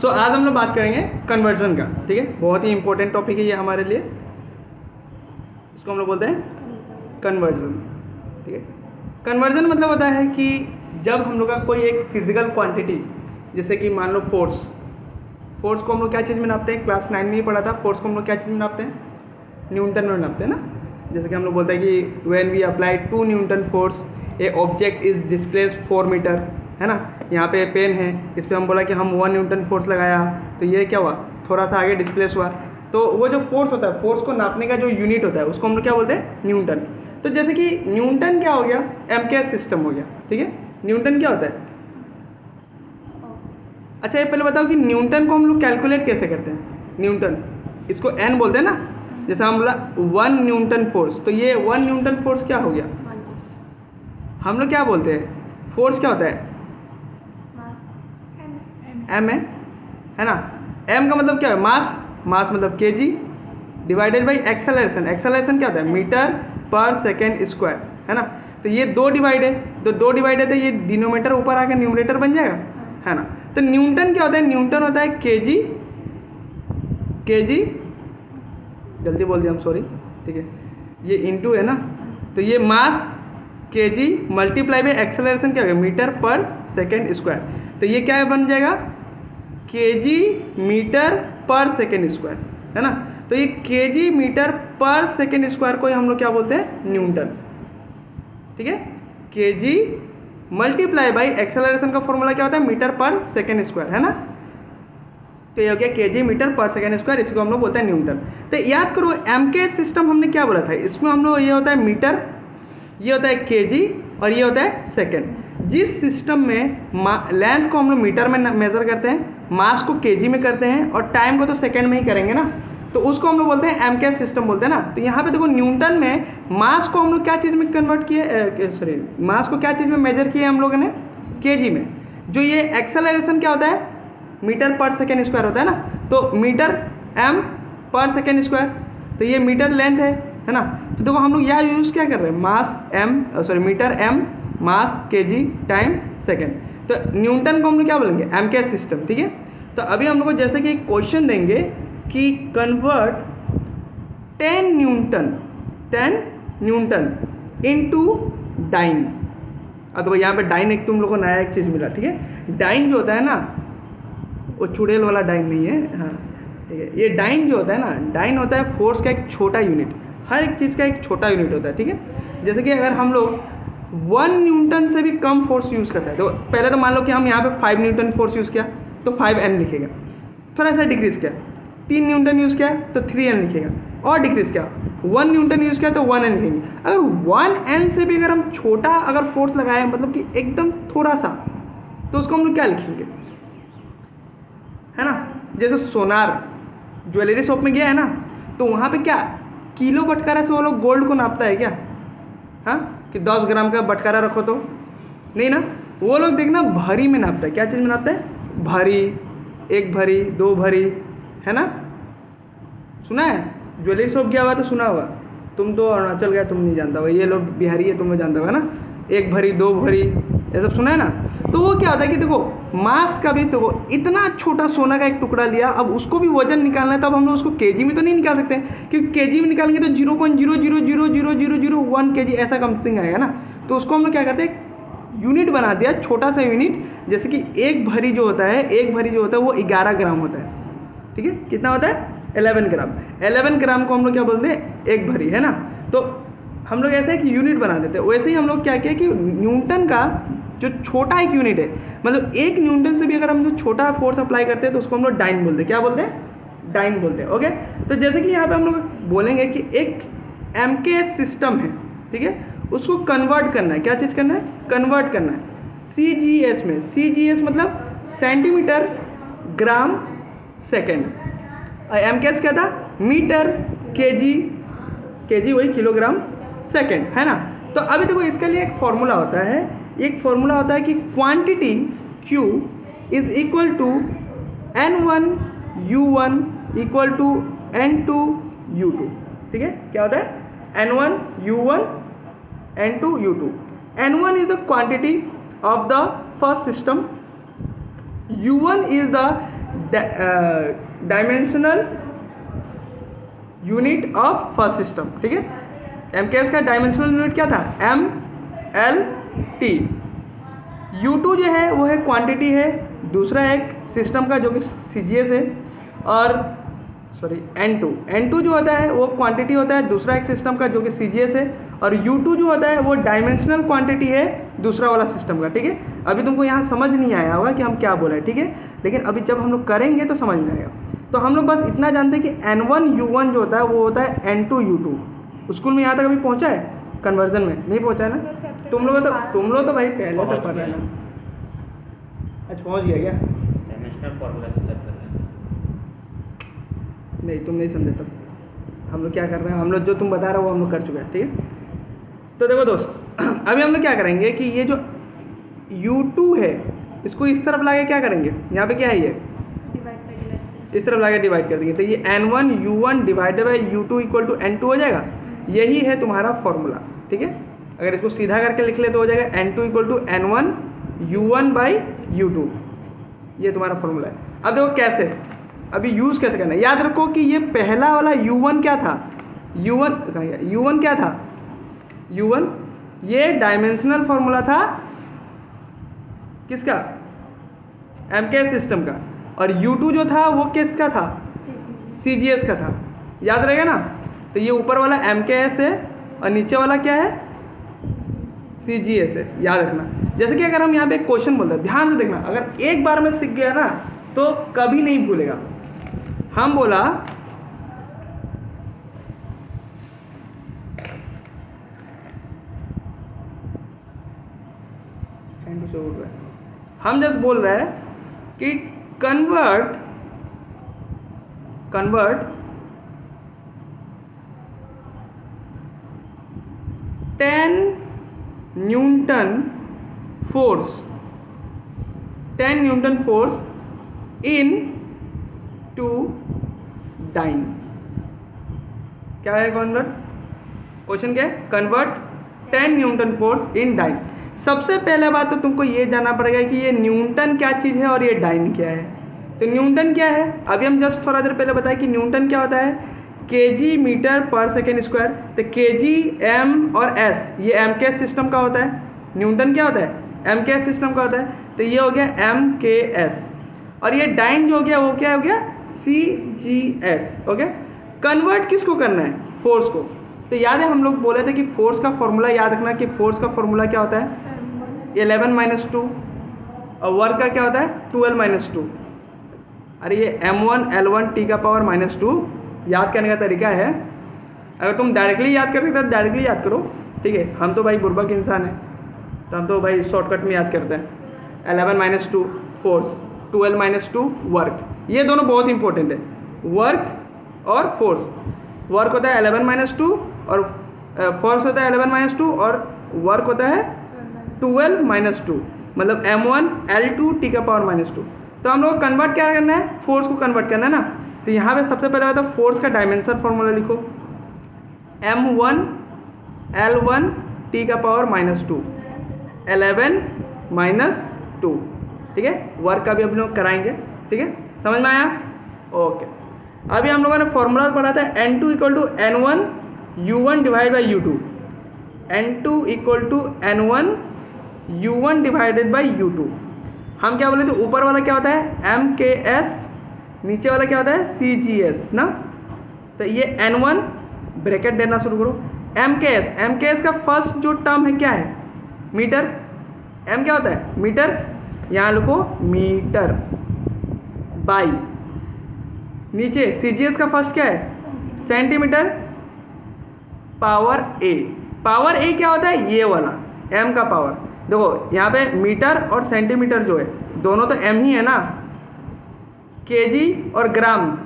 सो आज हम लोग बात करेंगे कन्वर्जन का, ठीक है। बहुत ही इंपॉर्टेंट टॉपिक है ये हमारे लिए, इसको हम लोग बोलते हैं कन्वर्जन, ठीक है। कन्वर्जन मतलब होता है कि जब हम लोग का कोई एक फिजिकल क्वांटिटी, जैसे कि मान लो फोर्स को हम लोग क्या चीज़ में नापते हैं, क्लास 9 में ही पढ़ा था। फोर्स को हम लोग क्या चीज़ में नापते हैं, न्यूटन में नापते हैं ना। जैसे कि हम लोग बोलते हैं कि when we apply 2 newton force a object is displace 4 meter, है ना। यहाँ पे पेन है, इस पर हम बोला कि हम 1 न्यूटन फोर्स लगाया तो ये क्या हुआ, थोड़ा सा आगे डिस्प्लेस हुआ। तो वो जो फोर्स होता है, फोर्स को नापने का जो यूनिट होता है उसको हम लोग क्या बोलते हैं, न्यूटन। तो जैसे कि न्यूटन क्या हो गया, एमकेएस सिस्टम हो गया, ठीक है। न्यूटन क्या होता है, अच्छा ये पहले बताओ कि न्यूटन को हम लोग कैलकुलेट कैसे करते हैं। न्यूटन इसको एन बोलते हैं ना, जैसे हम बोला 1 न्यूटन फोर्स, तो ये 1 न्यूटन फोर्स क्या हो गया, हम लोग क्या बोलते हैं, फोर्स क्या होता है, एम है ना। एम का मतलब क्या है, मास, मास मतलब KG divided by acceleration. Acceleration क्या होता है, मीटर पर सेकेंड स्क्वायर, है ना। तो ये 2 डिवाइड है, तो 2 डिवाइड है तो ये डिनोमिनेटर ऊपर आकर न्यूमरेटर बन जाएगा, है ना। तो न्यूटन क्या होता है, न्यूटन होता है केजी, जल्दी बोल दिया हम, सॉरी, ठीक है। ये इनटू है ना, तो ये मास केजी मल्टीप्लाई बाई एक्सेलरेशन क्या होगा, मीटर पर सेकेंड स्क्वायर। तो ये क्या बन जाएगा, केजी मीटर पर सेकेंड स्क्वायर, है ना। तो ये केजी मीटर पर सेकेंड स्क्वायर को हम लोग क्या बोलते हैं, न्यूटन, ठीक है। केजी मल्टीप्लाई बाई एक्सेलरेशन का फॉर्मूला क्या होता है, मीटर पर सेकेंड स्क्वायर, है ना। तो ये हो गया केजी मीटर पर सेकेंड स्क्वायर, इसको हम लोग बोलते हैं न्यूटन। तो याद करो एमकेएस सिस्टम हमने क्या बोला था, इसमें हम लोग ये होता है मीटर, ये होता है केजी और ये होता है सेकेंड। जिस सिस्टम में लेंथ को हम लोग मीटर में मेजर करते हैं, मास को केजी में करते हैं और टाइम को तो सेकेंड में ही करेंगे ना, तो उसको हम लोग बोलते हैं एमकेएस सिस्टम बोलते हैं ना। तो यहाँ पे देखो न्यूटन में मास को हम लोग क्या चीज़ में कन्वर्ट किए, सॉरी मास को क्या चीज़ में मेजर किए हम लोगों ने, केजी में। जो ये एक्सेलरेशन क्या होता है, मीटर पर सेकेंड स्क्वायर होता है ना, तो मीटर एम पर सेकेंड स्क्वायर, तो ये मीटर लेंथ है ना। तो देखो हम लोग यहाँ यूज़ क्या कर रहे हैं, मास एम, सॉरी मीटर एम, मास केजी, टाइम सेकेंड। तो न्यूटन को हम लोग क्या बोलेंगे, एमकेएस सिस्टम, ठीक है। तो अभी हम लोग को जैसे कि क्वेश्चन देंगे कि कन्वर्ट 10 न्यूटन इनटू डाइन। अब तो यहाँ पे डाइन एक तुम लोग को नया एक चीज़ मिला, ठीक है। डाइन जो होता है ना, वो चुड़ैल वाला डाइन नहीं है, हाँ ठीक है। ये डाइन जो होता है ना, डाइन होता है फोर्स का एक छोटा यूनिट, हर एक चीज़ का एक छोटा यूनिट होता है, ठीक है। जैसे कि अगर हम लोग 1 न्यूटन से भी कम फोर्स यूज़ करते हैं, तो पहले तो मान लो कि हम यहाँ पे 5 न्यूटन फोर्स यूज़ किया तो 5N लिखेगा, थोड़ा सा डिक्रीज़ किया, 3 न्यूटन यूज़ किया तो 3N लिखेगा, और डिक्रीज़ किया 1 न्यूटन यूज़ किया तो 1N लिखेंगे। अगर 1N से भी अगर हम छोटा अगर फोर्स लगाए, मतलब कि एकदम थोड़ा सा, तो उसको हम लोग क्या लिखेंगे, है ना। जैसे सोनार ज्वेलरी शॉप में गया है ना, तो वहाँ पे क्या किलो बटकारा से वो लोग गोल्ड को नापता है क्या, हाँ, कि 10 ग्राम का बटकारा रखो तो नहीं ना, वो लोग देखना भरी में नापता है। क्या चीज़ में नापता है, भरी, 1 भरी, 2 भरी, है ना। सुना है, ज्वेलरी शॉप गया हुआ तो सुना होगा, तुम तो अरुणाचल गया, तुम नहीं जानता होगा, ये लोग बिहारी है, तुम लोग जानता होगा ना, 1 भरी 2 भरी ये सब सुना है ना। तो वो क्या होता है कि देखो मास का भी, देखो इतना छोटा सोना का एक टुकड़ा लिया, अब उसको भी वजन निकालना है, तब हम लोग उसको केजी में तो नहीं निकाल सकते, क्योंकि केजी में निकालेंगे तो 0.0000001 केजी ऐसा समथिंग आएगा ना। तो उसको हम लोग क्या करते हैं, यूनिट बना दिया, छोटा सा यूनिट। जैसे कि 1 भरी जो होता है, 1 भरी जो होता है वो 11 ग्राम होता है, ठीक है। कितना होता है, 11 ग्राम। 11 ग्राम को हम लोग क्या बोलते हैं, 1 भरी, है ना। तो हम लोग ऐसे एक यूनिट बना देते हैं। वैसे ही हम लोग क्या किया कि न्यूटन का जो छोटा एक यूनिट है, मतलब 1 न्यूटन से भी अगर हम जो छोटा फोर्स अप्लाई करते हैं तो उसको हम लोग डाइन बोलते हैं। क्या बोलते हैं, डाइन बोलते हैं, ओके। तो जैसे कि यहाँ पे हम लोग बोलेंगे कि एक एमकेएस सिस्टम है, ठीक है, उसको कन्वर्ट करना है, क्या चीज़ करना है, कन्वर्ट करना है सीजीएस में। सीजीएस मतलब सेंटीमीटर ग्राम सेकेंड, एमकेएस क्या था, मीटर केजी, केजी वही किलोग्राम सेकेंड, है ना। तो अभी देखो इसके लिए एक फॉर्मूला होता है, एक फॉर्मूला होता है कि quantity Q is equal to N1 U1 equal to N2 U2, ठीक है। क्या होता है, N1 U1 N2 U2। N1 is the quantity of the first system, U1 is the dimensional unit of first system, ठीक है। MKS का dimensional unit क्या था, MLT। U2 जो है वो है क्वांटिटी है, दूसरा एक सिस्टम का जो कि CGS है, और सॉरी N2 जो होता है वो क्वांटिटी होता है, दूसरा एक सिस्टम का जो कि CGS है, और U2 जो होता है वो डायमेंशनल क्वांटिटी है दूसरा वाला सिस्टम का, ठीक है। अभी तुमको यहाँ समझ नहीं आया होगा कि हम क्या बोल रहे हैं, ठीक है, लेकिन अभी जब हम लोग करेंगे तो समझ में आएगा। तो हम लोग बस इतना जानते हैं कि N1U1 जो होता है वो होता है N2U2। स्कूल में यहाँ तक अभी पहुँचा है, कन्वर्जन में नहीं पहुँचा है ना। तुम लोग तो भाई पहले से पढ़ रहे हैं ना। अच्छा पहुँच गया क्या, डायमेंशनल फार्मूला से सब कर रहे हैं। नहीं तुम नहीं समझे, तब हम लोग क्या कर रहे हैं, हम लोग जो तुम बता रहे हो वो हम लोग कर चुके हैं, ठीक है। तो देखो दोस्त, अभी हम लोग क्या करेंगे कि ये जो U2 है इसको इस तरफ लाके क्या करेंगे, यहाँ पे क्या है ये इस तरफ लाके डिवाइड कर देंगे, तो ये N1U1 divided by U2 equal to N2 हो जाएगा। यही है तुम्हारा फॉर्मूला, ठीक है। अगर इसको सीधा करके लिख ले तो हो जाएगा N2 equal to N1U1 by U2, ये तुम्हारा फॉर्मूला है। अब देखो कैसे, अभी यूज़ कैसे करना है। याद रखो कि ये पहला वाला U1 क्या था, U1 क्या था, U1 ये डायमेंशनल फॉर्मूला था किसका, MKS सिस्टम का, और U2 जो था वो किसका था, CGS का था, याद रहेगा ना। तो ये ऊपर वाला MKS है और नीचे वाला क्या है, CGS है, याद रखना। जैसे कि अगर हम यहाँ पे एक क्वेश्चन बोलते हैं, ध्यान से देखना, अगर एक बार में सीख गया ना तो कभी नहीं भूलेगा। हम बोला हम जस्ट बोल रहे हैं कि convert 10 newton force into dyne. क्या है कन्वर्ट, क्वेश्चन क्या है, convert 10 newton force in dyne. सबसे पहले बात तो तुमको ये जानना पड़ेगा कि ये न्यूटन क्या चीज़ है और ये डाइन क्या है। तो न्यूटन क्या है, अभी हम जस्ट थोड़ा देर पहले बताया कि न्यूटन क्या होता है, kg मीटर पर सेकेंड स्क्वायर। तो kg, m और s ये MKS सिस्टम का होता है, न्यूटन क्या होता है, MKS सिस्टम का होता है। तो ये हो गया MKS, और ये डाइन जो हो गया वो क्या हो गया, CGS, ओके। कन्वर्ट किसको करना है, फोर्स को। तो याद है हम लोग बोले थे कि फोर्स का फॉर्मूला याद रखना, कि फोर्स का फॉर्मूला क्या होता है, 11 - 2, और वर्क का क्या होता है 12 - 2। अरे ये M1 L1 T का पावर -2 याद करने का तरीका है। अगर तुम डायरेक्टली याद कर सकते हो डायरेक्टली याद करो, ठीक है। हम तो भाई बुर्बक इंसान हैं, तो हम तो भाई शॉर्टकट में याद करते हैं। 11 - 2 फोर्स, 12 - 2 वर्क, ये दोनों बहुत इंपॉर्टेंट है, वर्क और फोर्स। वर्क होता है 11 - 2 और फोर्स होता है 11 - 2 और वर्क होता है 12 - 2, मतलब M1 L2 T का पावर -2। तो हम लोग कन्वर्ट क्या करना है, फोर्स को कन्वर्ट करना है ना। तो यहाँ पे सबसे पहले होता है फोर्स का डायमेंशन फॉर्मूला लिखो, M1 L1 T का पावर -2, 11 - 2, ठीक है। वर्क का भी हम लोग कराएंगे, ठीक है, समझ में आया, ओके। अभी हम लोगों ने फॉर्मूला पढ़ा था N2 equal to N1U1 divide by U2, N2 equal to N1U1 divided by U2। हम क्या बोले थे, ऊपर वाला क्या होता है MKS, नीचे वाला क्या होता है CGS ना। तो ये N1 ब्रैकेट देना शुरू करो, MKS का फर्स्ट जो टर्म है क्या है, मीटर। M क्या होता है मीटर, यहाँ लिखो मीटर, बाई नीचे CGS का फर्स्ट क्या है centimetre, power A। Power A क्या होता है, ये वाला M का पावर। देखो यहाँ पे मीटर और सेंटीमीटर जो है दोनों तो M ही है ना, kg और ग्राम